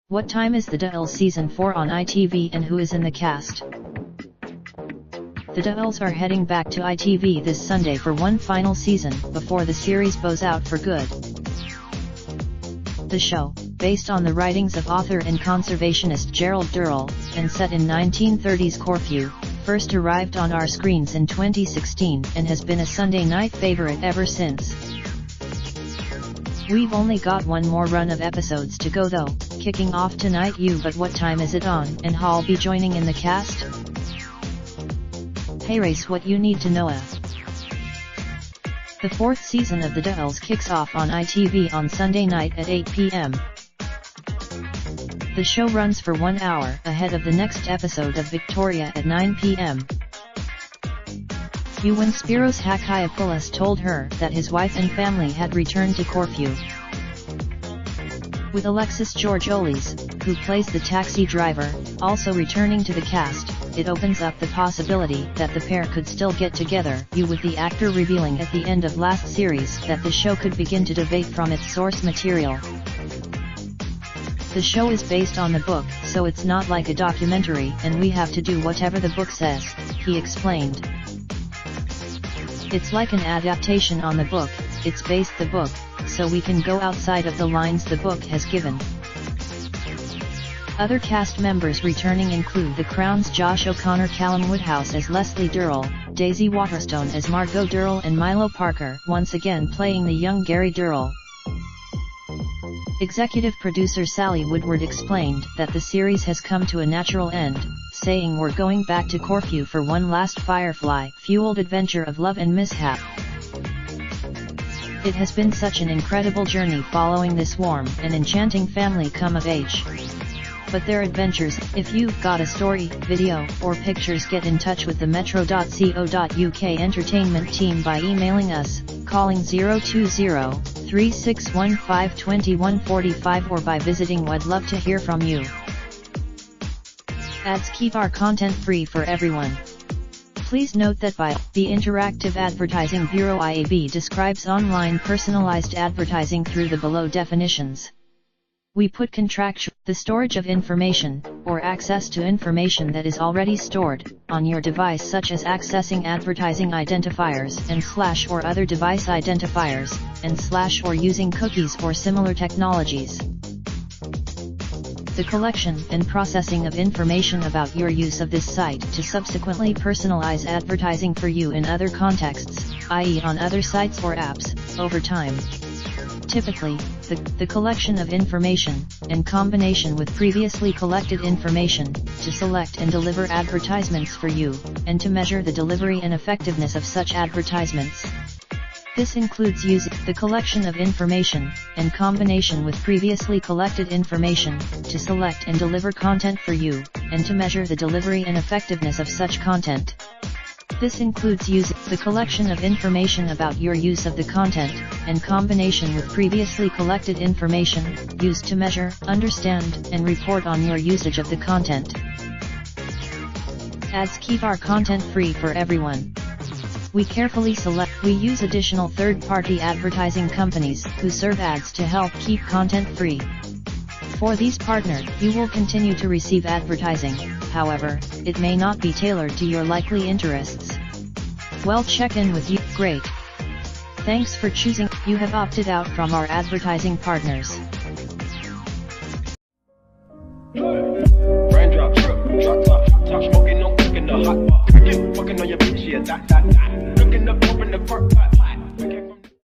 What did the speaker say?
What time is the Durrells Season 4 on ITV and who is in the cast? The Durrells are heading back to ITV this Sunday for one final season before the series bows out for good. The show, based on the writings of author and conservationist Gerald Durrell, and set in 1930s Corfu, first arrived on our screens in 2016 and has been a Sunday night favorite ever since. We've only got one more run of episodes to go though, kicking off tonight. But what time is it on, and who'll be joining in the cast? Hey race, what you need to know. The fourth season of the Durrells kicks off on ITV on Sunday night at 8 p.m. The show runs for 1 hour ahead of the next episode of Victoria at 9 p.m. When Spiros Hakiopoulos told her that his wife and family had returned to Corfu. With Alexis Georgoulis, who plays the taxi driver, also returning to the cast, it opens up the possibility that the pair could still get together. With the actor revealing at the end of last series that the show could begin to deviate from its source material. The show is based on the book, so it's not like a documentary and we have to do whatever the book says, he explained. It's like an adaptation on the book, it's based the book, so we can go outside of the lines the book has given. Other cast members returning include The Crown's Josh O'Connor, Callum Woodhouse as Leslie Durrell, Daisy Waterstone as Margot Durrell, and Milo Parker once again playing the young Gary Durrell. Executive producer Sally Woodward explained that the series has come to a natural end, saying, "We're going back to Corfu for one last Firefly-fueled adventure of love and mishap. It has been such an incredible journey following this warm and enchanting family come of age. But their adventures, if you've got a story, video, or pictures, get in touch with the metro.co.uk entertainment team by emailing us, calling 020-3615-2145 or by visiting We'd love to hear from you. Ads keep our content free for everyone. Please note that the Interactive Advertising Bureau IAB describes online personalized advertising through the below definitions. We put contractual, the storage of information, or access to information that is already stored, on your device, such as accessing advertising identifiers and / or other device identifiers, and / or using cookies or similar technologies. The collection and processing of information about your use of this site to subsequently personalize advertising for you in other contexts, i.e. on other sites or apps, over time. Typically, the collection of information, in combination with previously collected information, to select and deliver advertisements for you, and to measure the delivery and effectiveness of such advertisements. This includes using the collection of information, in combination with previously collected information, to select and deliver content for you, and to measure the delivery and effectiveness of such content. This includes using the collection of information about your use of the content, in combination with previously collected information, used to measure, understand, and report on your usage of the content. Ads keep our content free for everyone. We carefully we use additional third-party advertising companies who serve ads to help keep content free. For these partners, you will continue to receive advertising, however, it may not be tailored to your likely interests. Well, check in with you. Great. Thanks for choosing. You have opted out from our advertising partners. Raindrop, truck top, smoking, no cooking the hot pot. Fucking on your bitch, yeah, that. Looking up, open the park pot.